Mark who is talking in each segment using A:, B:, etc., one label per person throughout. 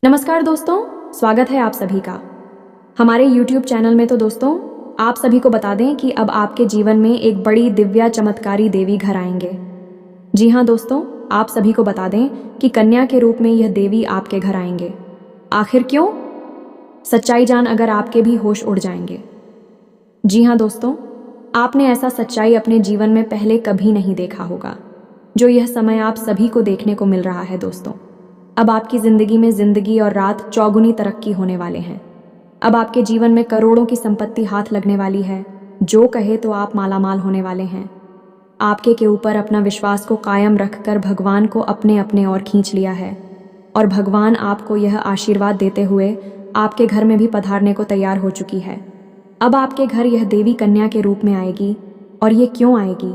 A: नमस्कार दोस्तों, स्वागत है आप सभी का हमारे YouTube चैनल में। तो दोस्तों, आप सभी को बता दें कि अब आपके जीवन में एक बड़ी दिव्या चमत्कारी देवी घर आएंगे। जी हाँ दोस्तों, आप सभी को बता दें कि कन्या के रूप में यह देवी आपके घर आएंगे। आखिर क्यों? सच्चाई जान अगर आपके भी होश उड़ जाएंगे। जी हाँ दोस्तों, आपने ऐसा सच्चाई अपने जीवन में पहले कभी नहीं देखा होगा, जो यह समय आप सभी को देखने को मिल रहा है। दोस्तों, अब आपकी जिंदगी में जिंदगी और रात चौगुनी तरक्की होने वाले हैं। अब आपके जीवन में करोड़ों की संपत्ति हाथ लगने वाली है। जो कहे तो आप मालामाल होने वाले हैं। आपके के ऊपर अपना विश्वास को कायम रखकर भगवान को अपने अपने ओर खींच लिया है, और भगवान आपको यह आशीर्वाद देते हुए आपके घर में भी पधारने को तैयार हो चुकी है। अब आपके घर यह देवी कन्या के रूप में आएगी। और ये क्यों आएगी,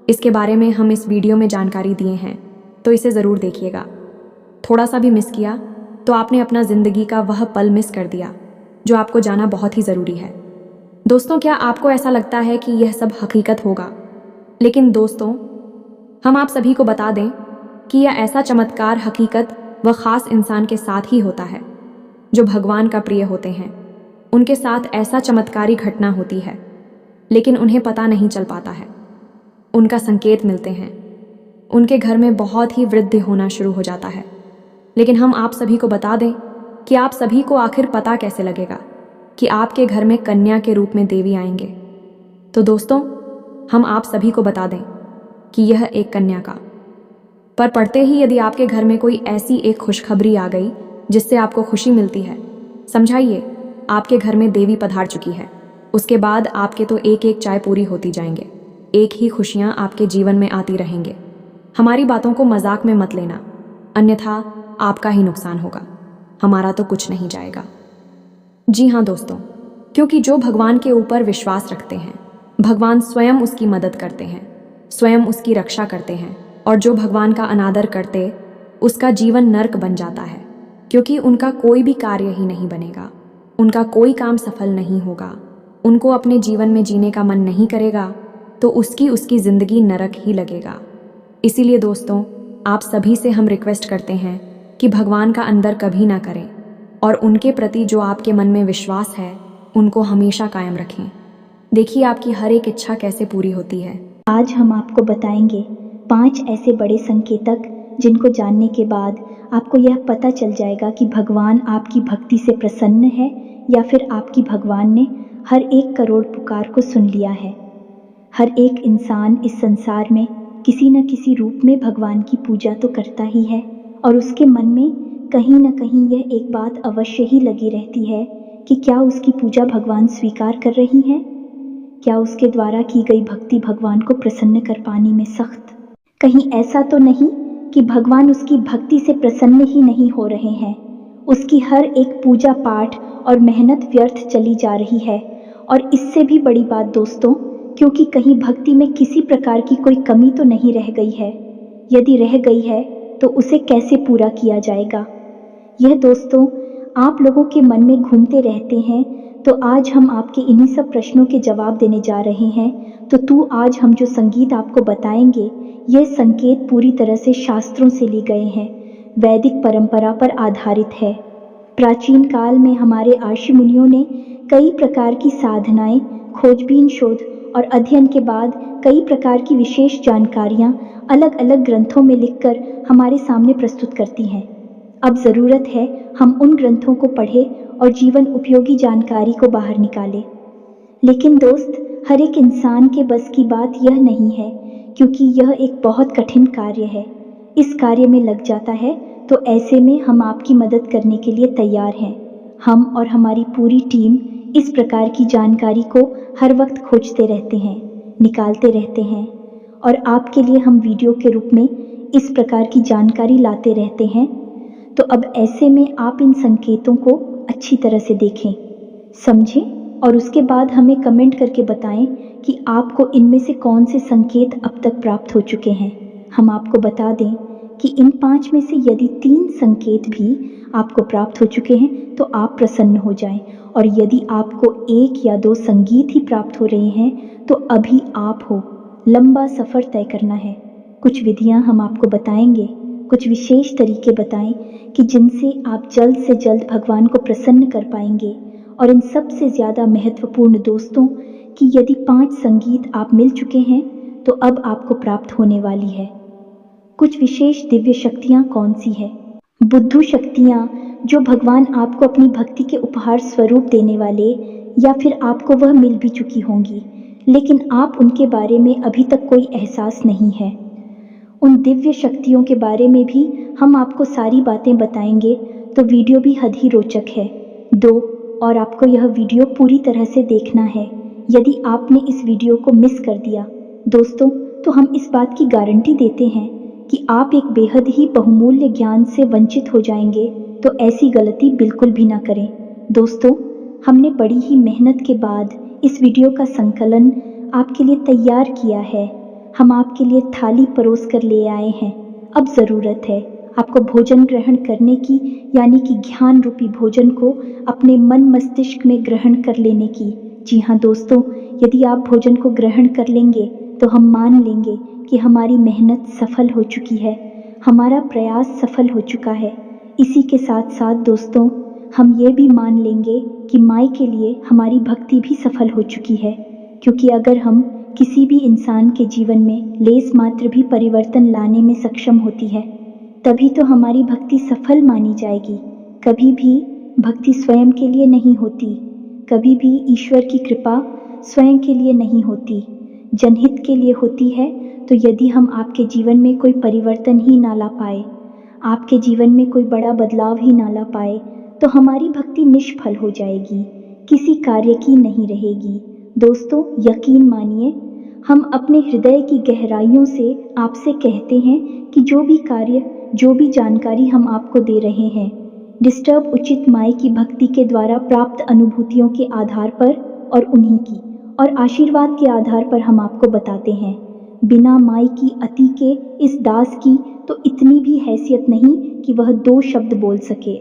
A: इसके बारे में हम इस वीडियो में जानकारी दिए हैं, तो इसे ज़रूर देखिएगा। थोड़ा सा भी मिस किया तो आपने अपना ज़िंदगी का वह पल मिस कर दिया जो आपको जाना बहुत ही ज़रूरी है। दोस्तों, क्या आपको ऐसा लगता है कि यह सब हकीकत होगा? लेकिन दोस्तों, हम आप सभी को बता दें कि यह ऐसा चमत्कार हकीकत व ख़ास इंसान के साथ ही होता है जो भगवान का प्रिय होते हैं। उनके साथ ऐसा चमत्कारी घटना होती है, लेकिन उन्हें पता नहीं चल पाता है। उनका संकेत मिलते हैं, उनके घर में बहुत ही वृद्धि होना शुरू हो जाता है। लेकिन हम आप सभी को बता दें कि आप सभी को आखिर पता कैसे लगेगा कि आपके घर में कन्या के रूप में देवी आएंगे। तो दोस्तों, हम आप सभी को बता दें कि यह एक कन्या का पर पढ़ते ही यदि आपके घर में कोई ऐसी एक खुशखबरी आ गई जिससे आपको खुशी मिलती है, समझाइए आपके घर में देवी पधार चुकी है। उसके बाद आपके तो एक एक चाय पूरी होती जाएंगे, एक ही खुशियां आपके जीवन में आती रहेंगे। हमारी बातों को मजाक में मत लेना, अन्यथा आपका ही नुकसान होगा, हमारा तो कुछ नहीं जाएगा। जी हाँ दोस्तों, क्योंकि जो भगवान के ऊपर विश्वास रखते हैं, भगवान स्वयं उसकी मदद करते हैं, स्वयं उसकी रक्षा करते हैं। और जो भगवान का अनादर करते, उसका जीवन नर्क बन जाता है, क्योंकि उनका कोई भी कार्य ही नहीं बनेगा, उनका कोई काम सफल नहीं होगा, उनको अपने जीवन में जीने का मन नहीं करेगा, तो उसकी जिंदगी नरक ही लगेगा। इसीलिए दोस्तों, आप सभी से हम रिक्वेस्ट करते हैं कि भगवान का अंदर कभी ना करें, और उनके प्रति जो आपके मन में विश्वास है उनको हमेशा कायम रखें। देखिए आपकी हर एक इच्छा कैसे पूरी होती है।
B: आज हम आपको बताएंगे 5 ऐसे बड़े संकेतक जिनको जानने के बाद आपको यह पता चल जाएगा कि भगवान आपकी भक्ति से प्रसन्न है या फिर आपकी भगवान ने हर 1 करोड़ पुकार को सुन लिया है। हर एक इंसान इस संसार में किसी न किसी रूप में भगवान की पूजा तो करता ही है, और उसके मन में कहीं न कहीं यह एक बात अवश्य ही लगी रहती है कि क्या उसकी पूजा भगवान स्वीकार कर रही हैं? क्या उसके द्वारा की गई भक्ति भगवान को प्रसन्न कर पाने में सख्त? कहीं ऐसा तो नहीं कि भगवान उसकी भक्ति से प्रसन्न ही नहीं हो रहे हैं, उसकी हर एक पूजा पाठ और मेहनत व्यर्थ चली जा रही है। और इससे भी बड़ी बात दोस्तों, क्योंकि कहीं भक्ति में किसी प्रकार की कोई कमी तो नहीं रह गई है। यदि रह गई है तो उसे कैसे पूरा किया जाएगा? यह दोस्तों आप लोगों के मन में घूमते रहते हैं, तो आज हम आपके इन्हीं सब प्रश्नों के जवाब देने जा रहे हैं। तो आज हम जो संगीत आपको बताएंगे, यह संकेत पूरी तरह से शास्त्रों से लिए गए हैं, वैदिक परंपरा पर आधारित है। प्राचीन काल में हमारे ऋषि मुनियों ने कई प्रकार की साधनाएं, खोजबीन, शोध और अध्ययन के बाद कई प्रकार की विशेष जानकारियां अलग अलग ग्रंथों में लिखकर हमारे सामने प्रस्तुत करती हैं। अब ज़रूरत है हम उन ग्रंथों को पढ़ें और जीवन उपयोगी जानकारी को बाहर निकालें। लेकिन दोस्त, हर एक इंसान के बस की बात यह नहीं है, क्योंकि यह एक बहुत कठिन कार्य है। इस कार्य में लग जाता है तो ऐसे में हम आपकी मदद करने के लिए तैयार हैं। हम और हमारी पूरी टीम इस प्रकार की जानकारी को हर वक्त खोजते रहते हैं, निकालते रहते हैं, और आपके लिए हम वीडियो के रूप में इस प्रकार की जानकारी लाते रहते हैं। तो अब ऐसे में आप इन संकेतों को अच्छी तरह से देखें, समझें, और उसके बाद हमें कमेंट करके बताएं कि आपको इनमें से कौन से संकेत अब तक प्राप्त हो चुके हैं। हम आपको बता दें कि इन 5 में से यदि 3 संकेत भी आपको प्राप्त हो चुके हैं तो आप प्रसन्न हो जाएं, और यदि आपको 1 या 2 संगीत ही प्राप्त हो रहे हैं तो अभी आप हो, लंबा सफ़र तय करना है। कुछ विधियां हम आपको बताएंगे, कुछ विशेष तरीके बताएं कि जिनसे आप जल्द से जल्द भगवान को प्रसन्न कर पाएंगे। और इन सबसे ज़्यादा महत्वपूर्ण दोस्तों कि यदि 5 संगीत आप मिल चुके हैं तो अब आपको प्राप्त होने वाली है। कुछ विशेष दिव्य शक्तियाँ कौन सी है? बुद्धू शक्तियाँ, जो भगवान आपको अपनी भक्ति के उपहार स्वरूप देने वाले, या फिर आपको वह मिल भी चुकी होंगी लेकिन आप उनके बारे में अभी तक कोई एहसास नहीं है। उन दिव्य शक्तियों के बारे में भी हम आपको सारी बातें बताएंगे, तो वीडियो भी हद ही रोचक है। और आपको यह वीडियो पूरी तरह से देखना है। यदि आपने इस वीडियो को मिस कर दिया दोस्तों, तो हम इस बात की गारंटी देते हैं कि आप एक बेहद ही बहुमूल्य ज्ञान से वंचित हो जाएंगे, तो ऐसी गलती बिल्कुल भी ना करें। दोस्तों, हमने बड़ी ही मेहनत के बाद इस वीडियो का संकलन आपके लिए तैयार किया है। हम आपके लिए थाली परोस कर ले आए हैं। अब ज़रूरत है आपको भोजन ग्रहण करने की, यानी कि ज्ञान रूपी भोजन को अपने मन मस्तिष्क में ग्रहण कर लेने की। जी हाँ दोस्तों, यदि आप भोजन को ग्रहण कर लेंगे तो हम मान लेंगे कि हमारी मेहनत सफल हो चुकी है, हमारा प्रयास सफल हो चुका है। इसी के साथ साथ दोस्तों, हम ये भी मान लेंगे कि माई के लिए हमारी भक्ति भी सफल हो चुकी है, क्योंकि अगर हम किसी भी इंसान के जीवन में लेस मात्र भी परिवर्तन लाने में सक्षम होती है, तभी तो हमारी भक्ति सफल मानी जाएगी। कभी भी भक्ति स्वयं के लिए नहीं होती, कभी भी ईश्वर की कृपा स्वयं के लिए नहीं होती, जनहित के लिए होती है। तो यदि हम आपके जीवन में कोई परिवर्तन ही ना ला पाए, आपके जीवन में कोई बड़ा बदलाव ही ना ला पाए, तो हमारी भक्ति निष्फल हो जाएगी, किसी कार्य की नहीं रहेगी। दोस्तों, यकीन मानिए, हम अपने हृदय की गहराइयों से आपसे कहते हैं कि जो भी कार्य, जो भी जानकारी हम आपको दे रहे हैं, डिस्टर्ब उचित माई की भक्ति के द्वारा प्राप्त अनुभूतियों के आधार पर और उन्हीं की और आशीर्वाद के आधार पर हम आपको बताते हैं। बिना माई की अति के इस दास की तो इतनी भी हैसियत नहीं कि वह 2 शब्द बोल सके।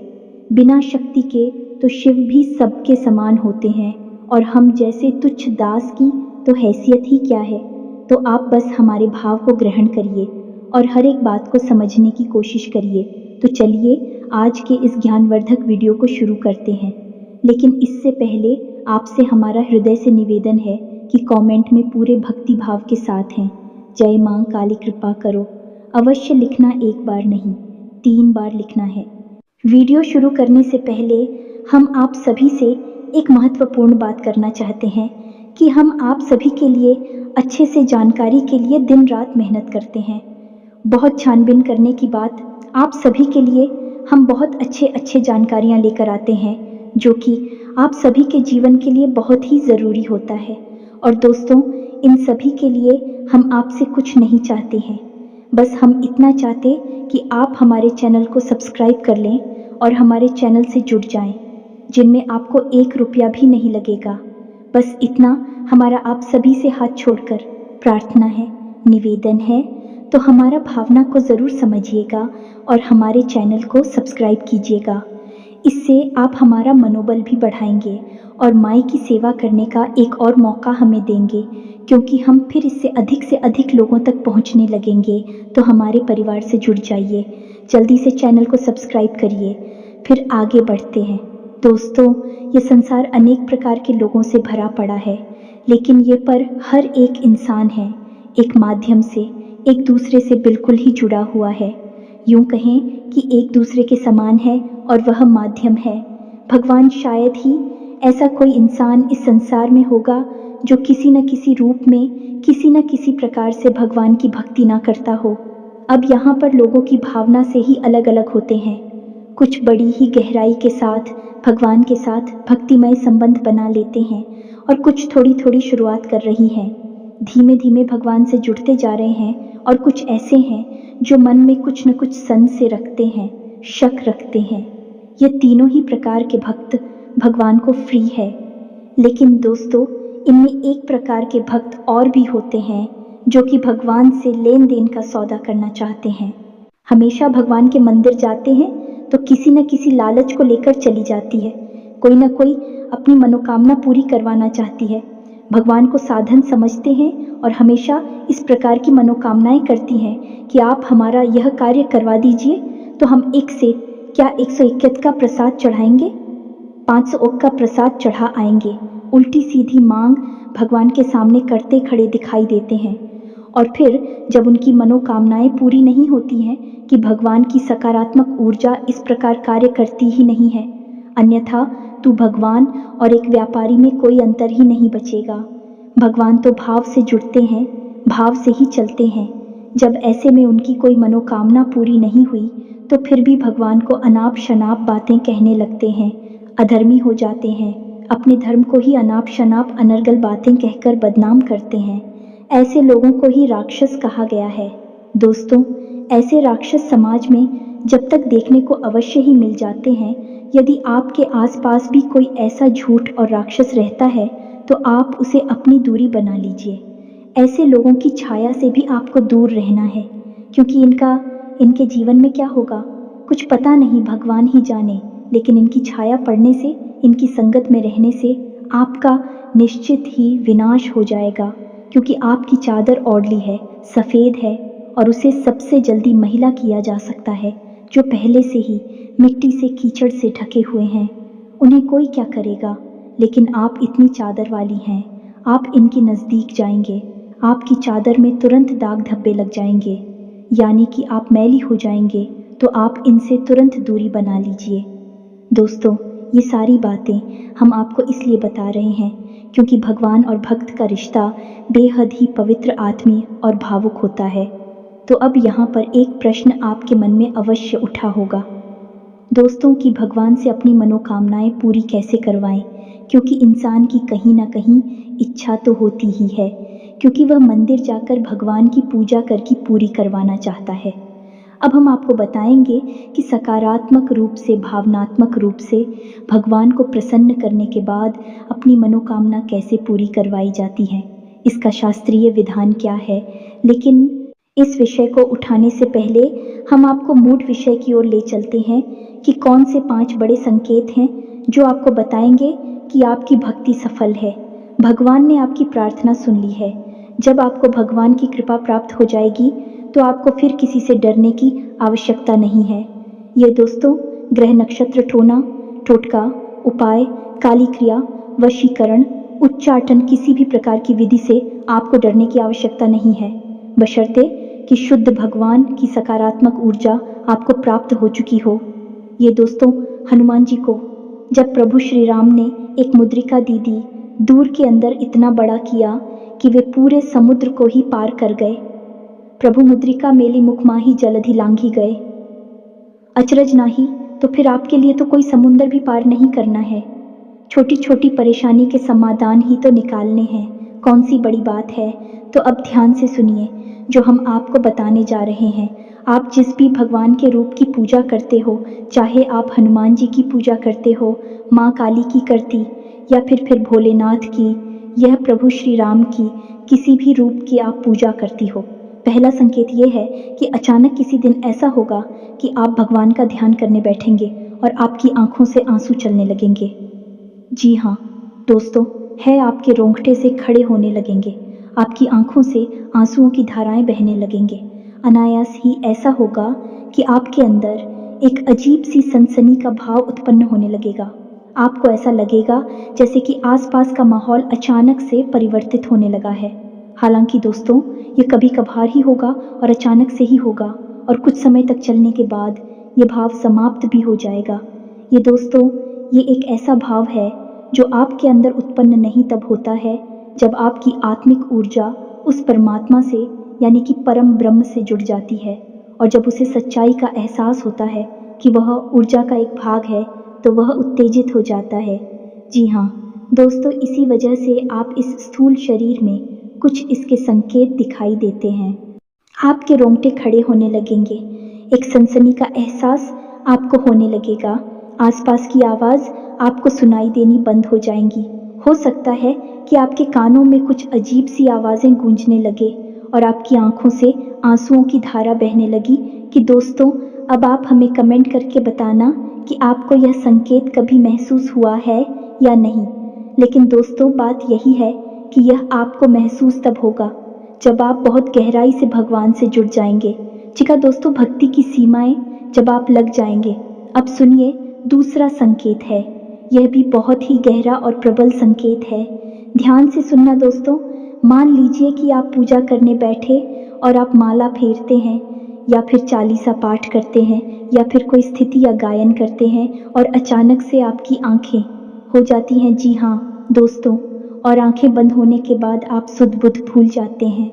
B: बिना शक्ति के तो शिव भी सबके समान होते हैं, और हम जैसे तुच्छ दास की तो हैसियत ही क्या है। तो आप बस हमारे भाव को ग्रहण करिए और हर एक बात को समझने की कोशिश करिए। तो चलिए आज के इस ज्ञानवर्धक वीडियो को शुरू करते हैं। लेकिन इससे पहले आपसे हमारा हृदय से निवेदन है कि कमेंट में पूरे भक्ति भाव के साथ हैं, जय मां काली कृपा करो, अवश्य लिखना, 1 बार नहीं 3 बार लिखना है। वीडियो शुरू करने से पहले हम आप सभी से एक महत्वपूर्ण बात करना चाहते हैं कि हम आप सभी के लिए अच्छे से जानकारी के लिए दिन रात मेहनत करते हैं। बहुत छानबीन करने की बात आप सभी के लिए हम बहुत अच्छे जानकारियाँ लेकर आते हैं, जो कि आप सभी के जीवन के लिए बहुत ही ज़रूरी होता है। और दोस्तों, इन सभी के लिए हम आपसे कुछ नहीं चाहते हैं, बस हम इतना चाहते कि आप हमारे चैनल को सब्सक्राइब कर लें और हमारे चैनल से जुड़ जाएं, जिनमें आपको 1 रुपया भी नहीं लगेगा। बस इतना हमारा आप सभी से हाथ छोड़कर प्रार्थना है, निवेदन है। तो हमारा भावना को ज़रूर समझिएगा और हमारे चैनल को सब्सक्राइब कीजिएगा। इससे आप हमारा मनोबल भी बढ़ाएंगे और माई की सेवा करने का एक और मौका हमें देंगे, क्योंकि हम फिर इससे अधिक लोगों तक पहुंचने लगेंगे। तो हमारे परिवार से जुड़ जाइए, जल्दी से चैनल को सब्सक्राइब करिए, फिर आगे बढ़ते हैं। दोस्तों, ये संसार अनेक प्रकार के लोगों से भरा पड़ा है, लेकिन ये पर हर एक इंसान है, एक माध्यम से एक दूसरे से बिल्कुल ही जुड़ा हुआ है। यूं कहें कि एक दूसरे के समान है और वह माध्यम है। भगवान शायद ही ऐसा कोई इंसान इस संसार में होगा जो किसी न किसी रूप में, किसी न किसी प्रकार से भगवान की भक्ति ना करता हो। अब यहाँ पर लोगों की भावना से ही अलग अलग होते हैं। कुछ बड़ी ही गहराई के साथ भगवान के साथ भक्तिमय संबंध बना लेते हैं, और कुछ थोड़ी शुरुआत कर रही हैं, धीमे धीमे भगवान से जुड़ते जा रहे हैं। और कुछ ऐसे हैं जो मन में कुछ न कुछ संशय रखते हैं, शक रखते हैं। ये तीनों ही प्रकार के भक्त भगवान को फ्री है। लेकिन दोस्तों, इनमें एक प्रकार के भक्त और भी होते हैं जो कि भगवान से लेन देन का सौदा करना चाहते हैं। हमेशा भगवान के मंदिर जाते हैं तो किसी न किसी लालच को लेकर चली जाती है, कोई ना कोई अपनी मनोकामना पूरी करवाना चाहती है। भगवान को साधन समझते हैं और हमेशा इस प्रकार की मनोकामनाएं करती हैं कि आप हमारा यह कार्य करवा दीजिए तो हम एक से क्या 121 का प्रसाद चढ़ाएंगे, 500 का प्रसाद चढ़ा आएंगे। उल्टी सीधी मांग भगवान के सामने करते खड़े दिखाई देते हैं। और फिर जब उनकी मनोकामनाएं पूरी नहीं होती हैं कि भगवान की सकारात्मक ऊर्जा इस प्रकार कार्य करती ही नहीं है, अन्यथा तू भगवान और एक व्यापारी में कोई अंतर ही नहीं बचेगा। भगवान तो भाव से जुड़ते हैं, भाव से ही चलते हैं। जब ऐसे में उनकी कोई मनोकामना पूरी नहीं हुई तो फिर भी भगवान को अनाप शनाप बातें कहने लगते हैं, अधर्मी हो जाते हैं, अपने धर्म को ही अनाप शनाप अनर्गल बातें कहकर बदनाम करते हैं। ऐसे लोगों को ही राक्षस कहा गया है। दोस्तों, ऐसे राक्षस समाज में जब तक देखने को अवश्य ही मिल जाते हैं। यदि आपके आसपास भी कोई ऐसा झूठ और राक्षस रहता है तो आप उसे अपनी दूरी बना लीजिए। ऐसे लोगों की छाया से भी आपको दूर रहना है, क्योंकि इनके जीवन में क्या होगा कुछ पता नहीं, भगवान ही जाने। लेकिन इनकी छाया पड़ने से, इनकी संगत में रहने से आपका निश्चित ही विनाश हो जाएगा, क्योंकि आपकी चादर ओढ़ली है, सफ़ेद है और उसे सबसे जल्दी महिला किया जा सकता है जो पहले से ही मिट्टी से कीचड़ से ढके हुए हैं। उन्हें कोई क्या करेगा, लेकिन आप इतनी चादर वाली हैं, आप इनके नज़दीक जाएंगे, आपकी चादर में तुरंत दाग धब्बे लग जाएंगे, यानी कि आप मैली हो जाएंगे, तो आप इनसे तुरंत दूरी बना लीजिए। दोस्तों, ये सारी बातें हम आपको इसलिए बता रहे हैं क्योंकि भगवान और भक्त का रिश्ता बेहद ही पवित्र, आत्मीय और भावुक होता है। तो अब यहाँ पर एक प्रश्न आपके मन में अवश्य उठा होगा दोस्तों कि भगवान से अपनी मनोकामनाएं पूरी कैसे करवाएं, क्योंकि इंसान की कहीं ना कहीं इच्छा तो होती ही है, क्योंकि वह मंदिर जाकर भगवान की पूजा करके पूरी करवाना चाहता है। अब हम आपको बताएंगे कि सकारात्मक रूप से, भावनात्मक रूप से भगवान को प्रसन्न करने के बाद अपनी मनोकामना कैसे पूरी करवाई जाती है, इसका शास्त्रीय विधान क्या है। लेकिन इस विषय को उठाने से पहले हम आपको मूल विषय की ओर ले चलते हैं कि कौन से 5 बड़े संकेत हैं जो आपको बताएंगे कि आपकी भक्ति सफल है, भगवान ने आपकी प्रार्थना सुन ली है। जब आपको भगवान की कृपा प्राप्त हो जाएगी तो आपको फिर किसी से डरने की आवश्यकता नहीं है। ये दोस्तों, ग्रह नक्षत्र टोना, टोटका, उपाय, काली क्रिया, वशीकरण, उच्चाटन, किसी भी प्रकार की विधि से आपको डरने की आवश्यकता नहीं है, बशर्ते कि शुद्ध भगवान की सकारात्मक ऊर्जा आपको प्राप्त हो चुकी हो। ये दोस्तों, हनुमान जी को जब प्रभु श्री राम ने एक मुद्रिका दी दी, दूर के अंदर इतना बड़ा किया कि वे पूरे समुद्र को ही पार कर गए। प्रभु मुद्रिका मेली मुख माही जलधि लांघी गए। अचरज नाही, तो फिर आपके लिए तो कोई समुंदर भी पार नहीं करना है। छोटी छोटी परेशानी के समाधान ही तो निकालने हैं, कौन सी बड़ी बात है। तो अब ध्यान से सुनिए जो हम आपको बताने जा रहे हैं। आप जिस भी भगवान के रूप की पूजा करते हो, चाहे आप हनुमान जी की पूजा करते हो, माँ काली की करती, या फिर भोलेनाथ की, यह प्रभु श्री राम की, किसी भी रूप की आप पूजा करती हो, पहला संकेत ये है कि अचानक किसी दिन ऐसा होगा कि आप भगवान का ध्यान करने बैठेंगे और आपकी आंखों से आंसू चलने लगेंगे। जी हाँ दोस्तों, है आपके रोंगटे से खड़े होने लगेंगे, आपकी आंखों से आंसुओं की धाराएं बहने लगेंगे। अनायास ही ऐसा होगा कि आपके अंदर एक अजीब सी सनसनी का भाव उत्पन्न होने लगेगा। आपको ऐसा लगेगा जैसे कि आसपास का माहौल अचानक से परिवर्तित होने लगा है। हालांकि दोस्तों, ये कभी कभार ही होगा और अचानक से ही होगा, और कुछ समय तक चलने के बाद ये भाव समाप्त भी हो जाएगा। ये दोस्तों, ये एक ऐसा भाव है जो आपके अंदर उत्पन्न नहीं तब होता है जब आपकी आत्मिक ऊर्जा उस परमात्मा से, यानी कि परम ब्रह्म से जुड़ जाती है, और जब उसे सच्चाई का एहसास होता है कि वह ऊर्जा का एक भाग है तो वह उत्तेजित हो जाता है। जी हाँ दोस्तों, इसी वजह से आप इस स्थूल शरीर में कुछ इसके संकेत दिखाई देते हैं। आपके रोंगटे खड़े होने लगेंगे, एक सनसनी का एहसास आपको होने लगेगा, आसपास की आवाज़ आपको सुनाई देनी बंद हो जाएंगी। हो सकता है कि आपके कानों में कुछ अजीब सी आवाज़ें गूंजने लगे और आपकी आंखों से आंसुओं की धारा बहने लगी। कि दोस्तों, अब आप हमें कमेंट करके बताना कि आपको यह संकेत कभी महसूस हुआ है या नहीं। लेकिन दोस्तों, बात यही है कि यह आपको महसूस तब होगा जब आप बहुत गहराई से भगवान से जुड़ जाएंगे। जी हाँ दोस्तों, भक्ति की सीमाएं जब आप लग जाएंगे। अब सुनिए, दूसरा संकेत है, यह भी बहुत ही गहरा और प्रबल संकेत है। ध्यान से सुनना दोस्तों। मान लीजिए कि आप पूजा करने बैठे और आप माला फेरते हैं या फिर चालीसा पाठ करते हैं या फिर कोई स्थिति या गायन करते हैं और अचानक से आपकी आंखें हो जाती हैं। जी हाँ दोस्तों, और आंखें बंद होने के बाद आप सुध बुध भूल जाते हैं।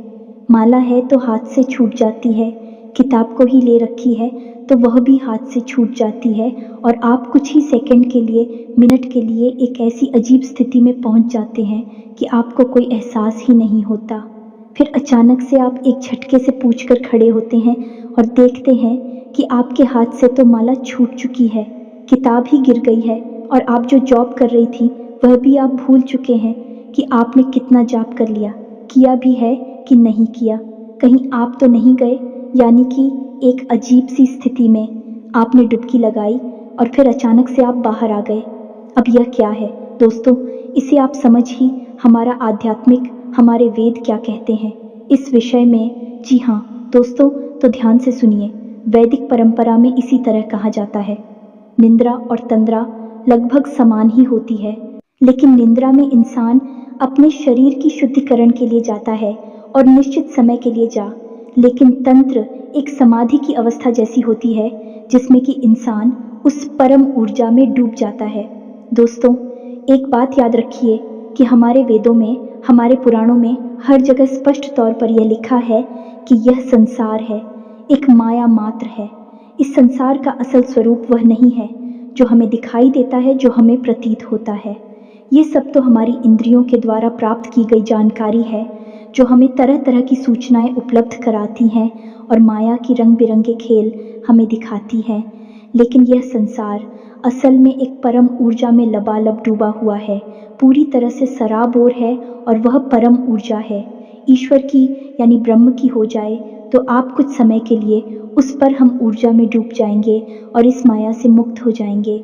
B: माला है तो हाथ से छूट जाती है, किताब को ही ले रखी है तो वह भी हाथ से छूट जाती है और आप कुछ ही सेकंड के लिए, मिनट के लिए एक ऐसी अजीब स्थिति में पहुंच जाते हैं कि आपको कोई एहसास ही नहीं होता। फिर अचानक से आप एक झटके से पूछकर खड़े होते हैं और देखते हैं कि आपके हाथ से तो माला छूट चुकी है, किताब ही गिर गई है और आप जो जॉब कर रही थी वह भी आप भूल चुके हैं कि आपने कितना जाप कर लिया, किया भी है कि नहीं किया, कहीं आप तो नहीं गए। यानी कि एक अजीब सी स्थिति में आपने डुबकी लगाई और फिर अचानक से आप बाहर आ गए। अब यह क्या है दोस्तों, इसे आप समझ ही हमारा आध्यात्मिक, हमारे वेद क्या कहते हैं इस विषय में। जी हाँ दोस्तों, तो ध्यान से सुनिए। वैदिक परंपरा में इसी तरह कहा जाता है, निद्रा और तंद्रा लगभग समान ही होती है, लेकिन निद्रा में इंसान अपने शरीर की शुद्धिकरण के लिए जाता है और निश्चित समय के लिए लेकिन तंत्र एक समाधि की अवस्था जैसी होती है जिसमें कि इंसान उस परम ऊर्जा में डूब जाता है। दोस्तों, एक बात याद रखिए कि हमारे वेदों में, हमारे पुराणों में हर जगह स्पष्ट तौर पर यह लिखा है कि यह संसार है, एक माया मात्र है। इस संसार का असल स्वरूप वह नहीं है जो हमें दिखाई देता है, जो हमें प्रतीत होता है। ये सब तो हमारी इंद्रियों के द्वारा प्राप्त की गई जानकारी है जो हमें तरह तरह की सूचनाएं उपलब्ध कराती हैं और माया की रंग बिरंगे खेल हमें दिखाती हैं। लेकिन यह संसार असल में एक परम ऊर्जा में लबालब डूबा हुआ है, पूरी तरह से सराबोर है और वह परम ऊर्जा है। ईश्वर की यानी ब्रह्म की हो जाए तो आप कुछ समय के लिए उस पर हम ऊर्जा में डूब जाएंगे और इस माया से मुक्त हो जाएंगे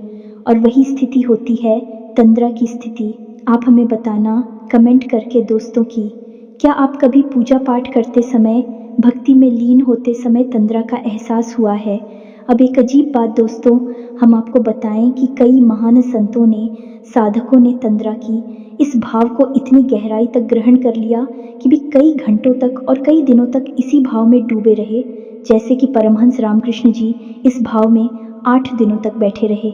B: और वही स्थिति होती है तंद्रा की स्थिति। आप हमें बताना कमेंट करके दोस्तों कि क्या आप कभी पूजा पाठ करते समय, भक्ति में लीन होते समय तंद्रा का एहसास हुआ है। अब एक अजीब बात दोस्तों, हम आपको बताएं कि कई महान संतों ने, साधकों ने तंद्रा की इस भाव को इतनी गहराई तक ग्रहण कर लिया कि भी कई घंटों तक और कई दिनों तक इसी भाव में डूबे रहे। जैसे कि परमहंस रामकृष्ण जी इस भाव में 8 दिनों तक बैठे रहे,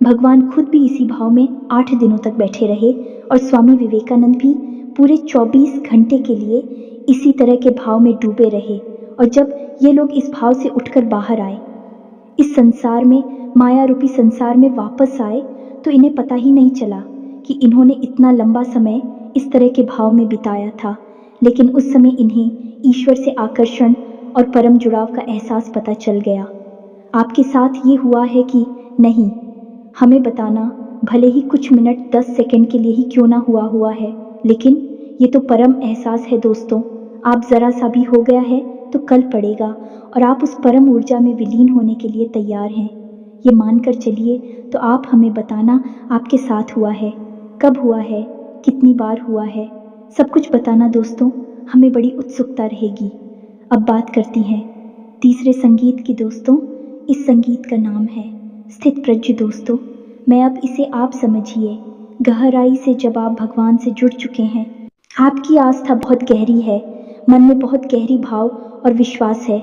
B: भगवान खुद भी इसी भाव में 8 दिनों तक बैठे रहे और स्वामी विवेकानंद भी पूरे 24 घंटे के लिए इसी तरह के भाव में डूबे रहे। और जब ये लोग इस भाव से उठकर बाहर आए, इस संसार में, माया रूपी संसार में वापस आए, तो इन्हें पता ही नहीं चला कि इन्होंने इतना लंबा समय इस तरह के भाव में बिताया था। लेकिन उस समय इन्हें ईश्वर से आकर्षण और परम जुड़ाव का एहसास पता चल गया। आपके साथ ये हुआ है कि नहीं, हमें बताना, भले ही कुछ मिनट 10 सेकंड के लिए ही क्यों ना हुआ है, लेकिन ये तो परम एहसास है दोस्तों। आप ज़रा सा भी हो गया है तो कल पड़ेगा और आप उस परम ऊर्जा में विलीन होने के लिए तैयार हैं। ये मानकर चलिए, तो आप हमें बताना आपके साथ हुआ है, कब हुआ है, कितनी बार हुआ है, सब कुछ बताना दोस्तों, हमें बड़ी उत्सुकता रहेगी। अब बात करती हैं तीसरे संगीत की दोस्तों। इस संगीत का नाम है स्थित प्रज्ञ दोस्तों। मैं अब इसे आप समझिए, गहराई से जब आप भगवान से जुड़ चुके हैं, आपकी आस्था बहुत गहरी है, मन में बहुत गहरी भाव और विश्वास है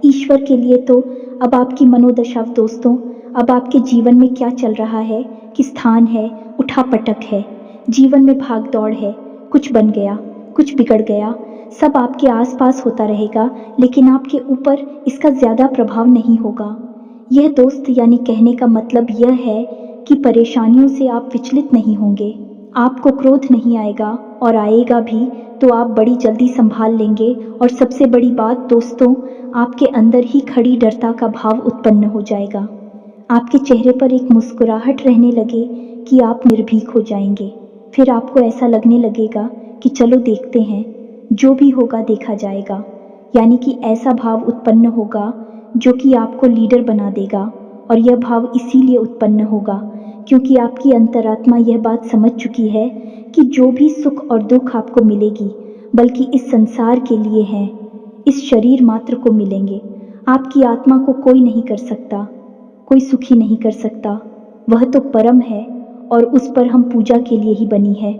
B: ईश्वर के लिए। तो अब आपकी मनोदशा दोस्तों, अब आपके जीवन में क्या चल रहा है, किस स्थान है, उठापटक है, जीवन में भाग दौड़ है, कुछ बन गया, कुछ बिगड़ गया, सब आपके आसपास होता रहेगा, लेकिन आपके ऊपर इसका ज़्यादा प्रभाव नहीं होगा। यह दोस्त यानी कहने का मतलब यह है कि परेशानियों से आप विचलित नहीं होंगे, आपको क्रोध नहीं आएगा, और आएगा भी तो आप बड़ी जल्दी संभाल लेंगे। और सबसे बड़ी बात दोस्तों, आपके अंदर ही खड़ी डरता का भाव उत्पन्न हो जाएगा। आपके चेहरे पर एक मुस्कुराहट रहने लगे कि आप निर्भीक हो जाएंगे। फिर आपको ऐसा लगने लगेगा कि चलो देखते हैं, जो भी होगा देखा जाएगा। यानी कि ऐसा भाव उत्पन्न होगा जो कि आपको लीडर बना देगा। और यह भाव इसीलिए उत्पन्न होगा क्योंकि आपकी अंतरात्मा यह बात समझ चुकी है कि जो भी सुख और दुख आपको मिलेगी बल्कि इस संसार के लिए है, इस शरीर मात्र को मिलेंगे। आपकी आत्मा को कोई नहीं कर सकता, कोई सुखी नहीं कर सकता। वह तो परम है और उस पर हम पूजा के लिए ही बनी है,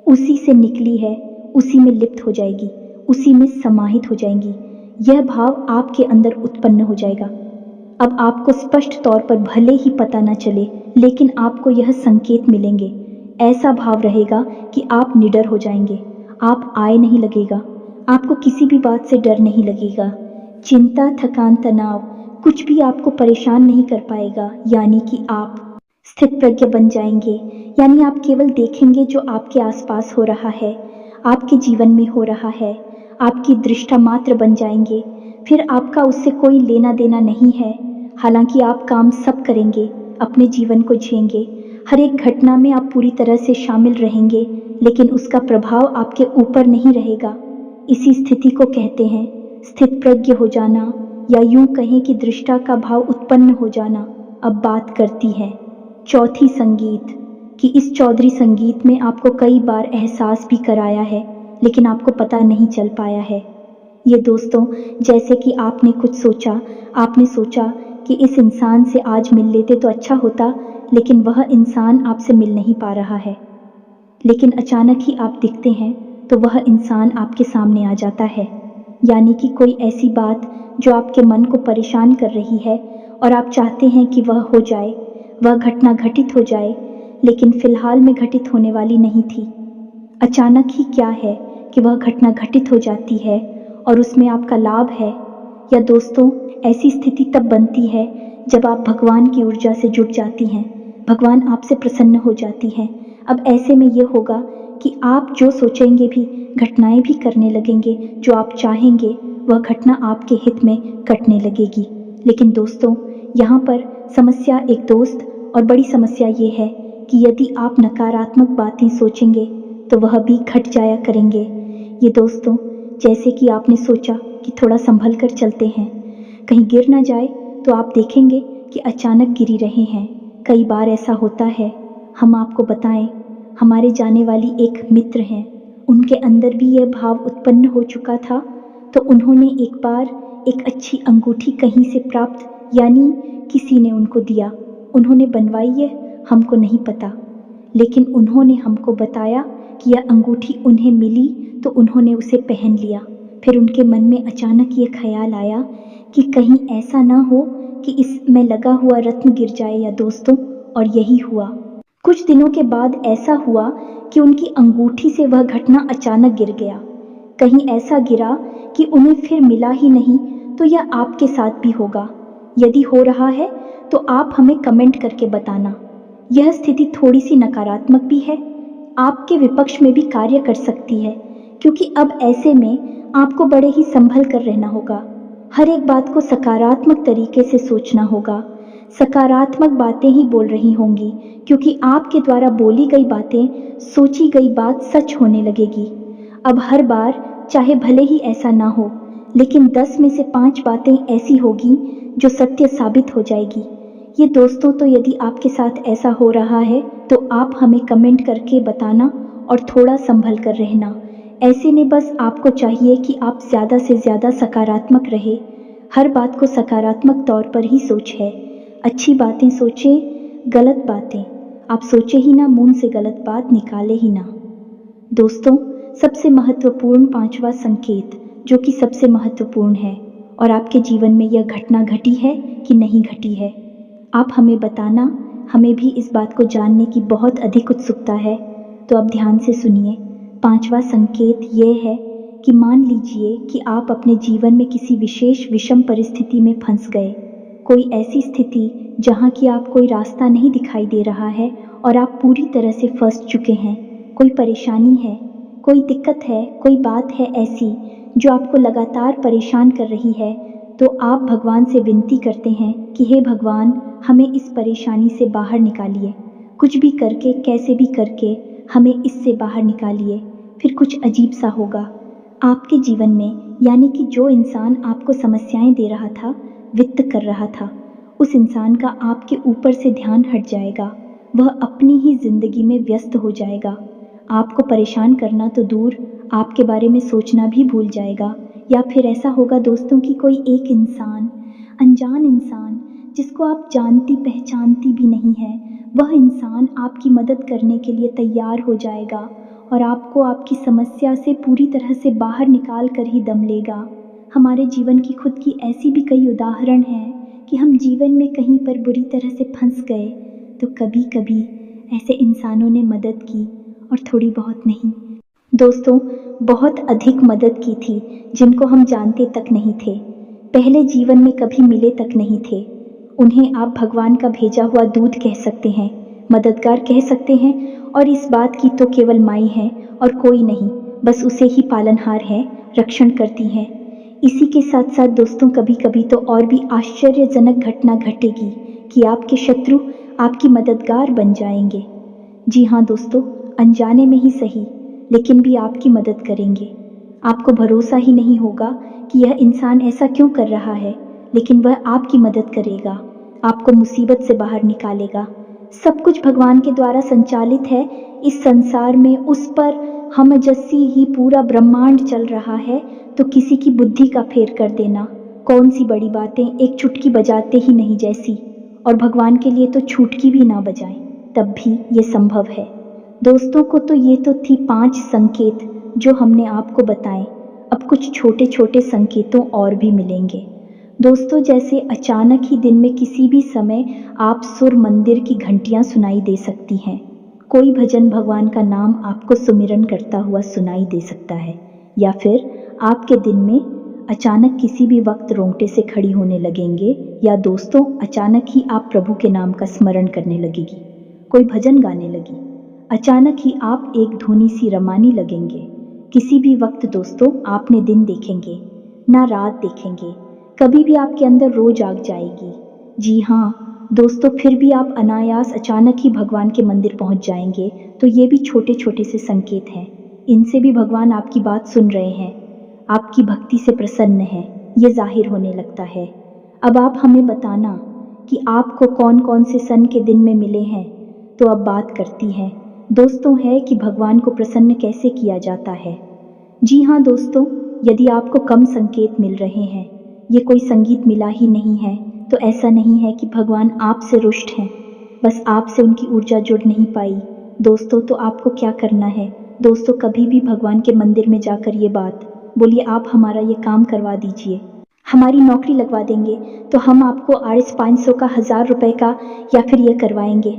B: उसी से निकली है, उसी में लिप्त हो जाएगी, उसी में समाहित हो जाएंगी। यह भाव आपके अंदर उत्पन्न हो जाएगा। अब आपको स्पष्ट तौर पर भले ही पता न चले, लेकिन आपको यह संकेत मिलेंगे। ऐसा भाव रहेगा कि आप निडर हो जाएंगे, आप आए नहीं लगेगा, आपको किसी भी बात से डर नहीं लगेगा। चिंता, थकान, तनाव कुछ भी आपको परेशान नहीं कर पाएगा। यानी कि आप स्थित प्रज्ञ बन जाएंगे। यानी आप केवल देखेंगे जो आपके आसपास हो रहा है, आपके जीवन में हो रहा है, आपकी दृष्टा मात्र बन जाएंगे। फिर आपका उससे कोई लेना देना नहीं है। हालांकि आप काम सब करेंगे, अपने जीवन को जिएंगे, हर एक घटना में आप पूरी तरह से शामिल रहेंगे, लेकिन उसका प्रभाव आपके ऊपर नहीं रहेगा। इसी स्थिति को कहते हैं स्थित प्रज्ञ हो जाना, या यूं कहें कि दृष्टा का भाव उत्पन्न हो जाना। अब बात करती है चौथी संगीत कि इस चौधरी संगीत में आपको कई बार एहसास भी कराया है, लेकिन आपको पता नहीं चल पाया है। ये दोस्तों, जैसे कि आपने कुछ सोचा, आपने सोचा कि इस इंसान से आज मिल लेते तो अच्छा होता, लेकिन वह इंसान आपसे मिल नहीं पा रहा है। लेकिन अचानक ही आप दिखते हैं तो वह इंसान आपके सामने आ जाता है। यानी कि कोई ऐसी बात जो आपके मन को परेशान कर रही है और आप चाहते हैं कि वह हो जाए, वह घटना घटित हो जाए, लेकिन फिलहाल में घटित होने वाली नहीं थी। अचानक ही क्या है कि वह घटना घटित हो जाती है और उसमें आपका लाभ है। या दोस्तों, ऐसी स्थिति तब बनती है जब आप भगवान की ऊर्जा से जुड़ जाती हैं, भगवान आपसे प्रसन्न हो जाती हैं। अब ऐसे में यह होगा कि आप जो सोचेंगे भी, घटनाएं भी करने लगेंगे, जो आप चाहेंगे वह घटना आपके हित में घटने लगेगी। लेकिन दोस्तों, यहाँ पर समस्या एक दोस्त और बड़ी समस्या ये है कि यदि आप नकारात्मक बातें सोचेंगे तो वह भी घट जाया करेंगे। ये दोस्तों, जैसे कि आपने सोचा कि थोड़ा संभल कर चलते हैं, कहीं गिर ना जाए, तो आप देखेंगे कि अचानक गिरी रहे हैं। कई बार ऐसा होता है। हम आपको बताएं, हमारे जाने वाली एक मित्र हैं, उनके अंदर भी यह भाव उत्पन्न हो चुका था। तो उन्होंने एक बार एक अच्छी अंगूठी कहीं से प्राप्त, यानी किसी ने उनको दिया, उन्होंने बनवाई है, हमको नहीं पता, लेकिन उन्होंने हमको बताया कि यह अंगूठी उन्हें मिली तो उन्होंने उसे पहन लिया। फिर उनके मन में अचानक ये ख्याल आया कि कहीं ऐसा ना हो कि इसमें लगा हुआ रत्न गिर जाए। या दोस्तों, और यही हुआ। कुछ दिनों के बाद ऐसा हुआ कि उनकी अंगूठी से वह घटना अचानक गिर गया। कहीं ऐसा गिरा कि उन्हें फिर मिला ही नहीं। तो यह आपके साथ भी होगा। यदि हो रहा है तो आप हमें कमेंट करके बताना। यह स्थिति थोड़ी सी नकारात्मक भी है, आपके विपक्ष में भी कार्य कर सकती है, क्योंकि अब ऐसे में आपको बड़े ही संभल कर रहना होगा। हर एक बात को सकारात्मक तरीके से सोचना होगा। सकारात्मक बातें ही बोल रही होंगी, क्योंकि आपके द्वारा बोली गई बातें, सोची गई बात सच होने लगेगी। अब हर बार चाहे भले ही ऐसा ना हो, लेकिन 10 में से 5 बातें ऐसी होगी जो सत्य साबित हो जाएगी। ये दोस्तों, तो यदि आपके साथ ऐसा हो रहा है तो आप हमें कमेंट करके बताना और थोड़ा संभल कर रहना। ऐसे में बस आपको चाहिए कि आप ज़्यादा से ज़्यादा सकारात्मक रहे। हर बात को सकारात्मक तौर पर ही सोचें। अच्छी बातें सोचें, गलत बातें आप सोचे ही ना, मुंह से गलत बात निकाले ही ना। दोस्तों, सबसे महत्वपूर्ण 5वां संकेत, जो कि सबसे महत्वपूर्ण है, और आपके जीवन में यह घटना घटी है कि नहीं घटी है, आप हमें बताना। हमें भी इस बात को जानने की बहुत अधिक उत्सुकता है। तो अब ध्यान से सुनिए। 5वां संकेत यह है कि मान लीजिए कि आप अपने जीवन में किसी विशेष विषम परिस्थिति में फंस गए। कोई ऐसी स्थिति जहाँ की आप कोई रास्ता नहीं दिखाई दे रहा है और आप पूरी तरह से फंस चुके हैं। कोई परेशानी है, कोई दिक्कत है, कोई बात है ऐसी जो आपको लगातार परेशान कर रही है। तो आप भगवान से विनती करते हैं कि हे भगवान, हमें इस परेशानी से बाहर निकालिए। कुछ भी करके, कैसे भी करके हमें इससे बाहर निकालिए। फिर कुछ अजीब सा होगा आपके जीवन में। यानी कि जो इंसान आपको समस्याएं दे रहा था, वित्त कर रहा था, उस इंसान का आपके ऊपर से ध्यान हट जाएगा। वह अपनी ही जिंदगी में व्यस्त हो जाएगा। आपको परेशान करना तो दूर, आपके बारे में सोचना भी भूल जाएगा। या फिर ऐसा होगा दोस्तों कि कोई एक इंसान, अनजान इंसान, जिसको आप जानती पहचानती भी नहीं है, वह इंसान आपकी मदद करने के लिए तैयार हो जाएगा और आपको आपकी समस्या से पूरी तरह से बाहर निकाल कर ही दम लेगा। हमारे जीवन की खुद की ऐसी भी कई उदाहरण हैं कि हम जीवन में कहीं पर बुरी तरह से फंस गए तो कभी कभी ऐसे इंसानों ने मदद की, और थोड़ी बहुत नहीं दोस्तों, बहुत अधिक मदद की थी, जिनको हम जानते तक नहीं थे, पहले जीवन में कभी मिले तक नहीं थे। उन्हें आप भगवान का भेजा हुआ दूत कह सकते हैं, मददगार कह सकते हैं, और इस बात की तो केवल माई है और कोई नहीं, बस उसे ही पालनहार है, रक्षण करती हैं। इसी के साथ साथ दोस्तों कभी कभी तो और भी आश्चर्यजनक घटना घटेगी कि आपके शत्रु आपकी मददगार बन जाएंगे। जी हाँ दोस्तों, अनजाने में ही सही, लेकिन भी आपकी मदद करेंगे। आपको भरोसा ही नहीं होगा कि यह इंसान ऐसा क्यों कर रहा है, लेकिन वह आपकी मदद करेगा, आपको मुसीबत से बाहर निकालेगा। सब कुछ भगवान के द्वारा संचालित है। इस संसार में उस पर हमजस्सी ही पूरा ब्रह्मांड चल रहा है, तो किसी की बुद्धि का फेर कर देना कौन सी बड़ी बातें, एक चुटकी बजाते ही नहीं जैसी। और भगवान के लिए तो छुटकी भी ना बजाएं, तब भी ये संभव है। दोस्तों को तो ये तो थी 5 संकेत जो हमने आपको बताए। अब कुछ छोटे छोटे संकेतों और भी मिलेंगे दोस्तों, जैसे अचानक ही दिन में किसी भी समय आप सुर मंदिर की घंटियां सुनाई दे सकती हैं। कोई भजन भगवान का नाम आपको सुमिरन करता हुआ सुनाई दे सकता है। या फिर आपके दिन में अचानक किसी भी वक्त रोंगटे से खड़ी होने लगेंगे, या दोस्तों अचानक ही आप प्रभु के नाम का स्मरण करने लगेगी, कोई भजन गाने लगी, अचानक ही आप एक धुनी सी रमाने लगेंगे। किसी भी वक्त दोस्तों आपने दिन देखेंगे ना रात देखेंगे, कभी भी आपके अंदर रोज आग जाएगी। जी हाँ दोस्तों, फिर भी आप अनायास अचानक ही भगवान के मंदिर पहुंच जाएंगे। तो ये भी छोटे छोटे से संकेत हैं, इनसे भी भगवान आपकी बात सुन रहे हैं, आपकी भक्ति से प्रसन्न है, ये जाहिर होने लगता है। अब आप हमें बताना कि आपको कौन कौन से सन के दिन में मिले हैं। तो अब बात करती है दोस्तों है कि भगवान को प्रसन्न कैसे किया जाता है। जी हाँ दोस्तों, यदि आपको कम संकेत मिल रहे हैं, ये कोई संगीत मिला ही नहीं है, तो ऐसा नहीं है कि भगवान आपसे रुष्ट हैं, बस आपसे उनकी ऊर्जा जुड़ नहीं पाई। दोस्तों तो आपको क्या करना है दोस्तों, कभी भी भगवान के मंदिर में जाकर ये बात बोलिए, आप हमारा ये काम करवा दीजिए, हमारी नौकरी लगवा देंगे, तो हम आपको RS 500 का 1000 रुपए का या फिर ये करवाएंगे,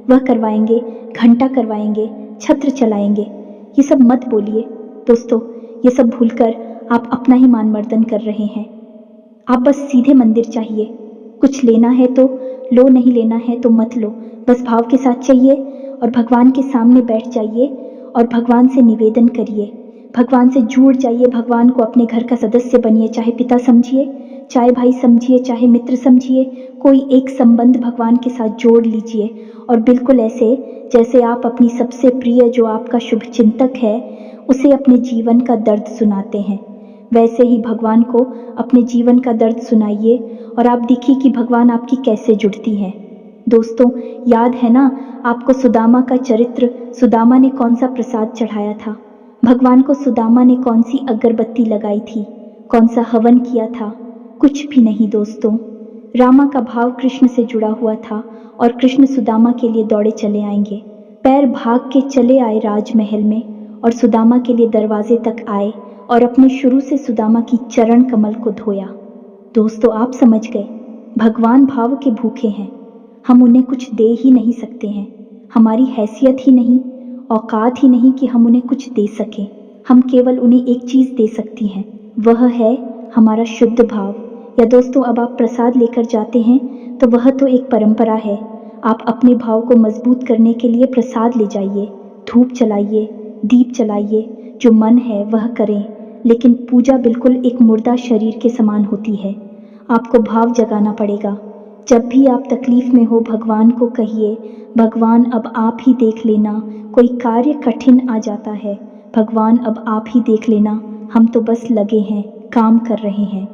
B: वह करवाएंगे, घंटा करवाएंगे, छत्र चलाएंगे। ये सब मत बोलिए दोस्तों, ये सब भूलकर आप अपना ही मान मर्दन कर रहे हैं। आप बस सीधे मंदिर चाहिए, कुछ लेना है तो लो, नहीं लेना है तो मत लो, बस भाव के साथ चाहिए और भगवान के सामने बैठ जाइए और भगवान से निवेदन करिए, भगवान से जुड़ जाइए, भगवान को अपने घर का सदस्य बनिए, चाहे पिता समझिए, चाहे भाई समझिए, चाहे मित्र समझिए, कोई एक संबंध भगवान के साथ जोड़ लीजिए। और बिल्कुल ऐसे जैसे आप अपनी सबसे प्रिय जो आपका शुभ चिंतक है उसे अपने जीवन का दर्द सुनाते हैं, वैसे ही भगवान को अपने जीवन का दर्द सुनाइए और आप देखिए कि भगवान आपकी कैसे जुड़ती हैं। दोस्तों याद है ना आपको सुदामा का चरित्र, सुदामा ने कौन सा प्रसाद चढ़ाया था भगवान को, सुदामा ने कौन सी अगरबत्ती लगाई थी, कौन सा हवन किया था, कुछ भी नहीं दोस्तों। रामा का भाव कृष्ण से जुड़ा हुआ था और कृष्ण सुदामा के लिए दौड़े चले आएंगे, पैर भाग के चले आए राजमहल में और सुदामा के लिए दरवाजे तक आए और अपने शुरू से सुदामा की चरण कमल को धोया। दोस्तों आप समझ गए, भगवान भाव के भूखे हैं, हम उन्हें कुछ दे ही नहीं सकते हैं, हमारी हैसियत ही नहीं, औकात ही नहीं कि हम उन्हें कुछ दे सकें। हम केवल उन्हें एक चीज़ दे सकती हैं, वह है हमारा शुद्ध भाव। या दोस्तों अब आप प्रसाद लेकर जाते हैं तो वह तो एक परंपरा है, आप अपने भाव को मजबूत करने के लिए प्रसाद ले जाइए, धूप जलाइए, दीप जलाइए, जो मन है वह करें, लेकिन पूजा बिल्कुल एक मुर्दा शरीर के समान होती है। आपको भाव जगाना पड़ेगा। जब भी आप तकलीफ में हो भगवान को कहिए, भगवान अब आप ही देख लेना, कोई कार्य कठिन आ जाता है, भगवान अब आप ही देख लेना, हम तो बस लगे हैं, काम कर रहे हैं।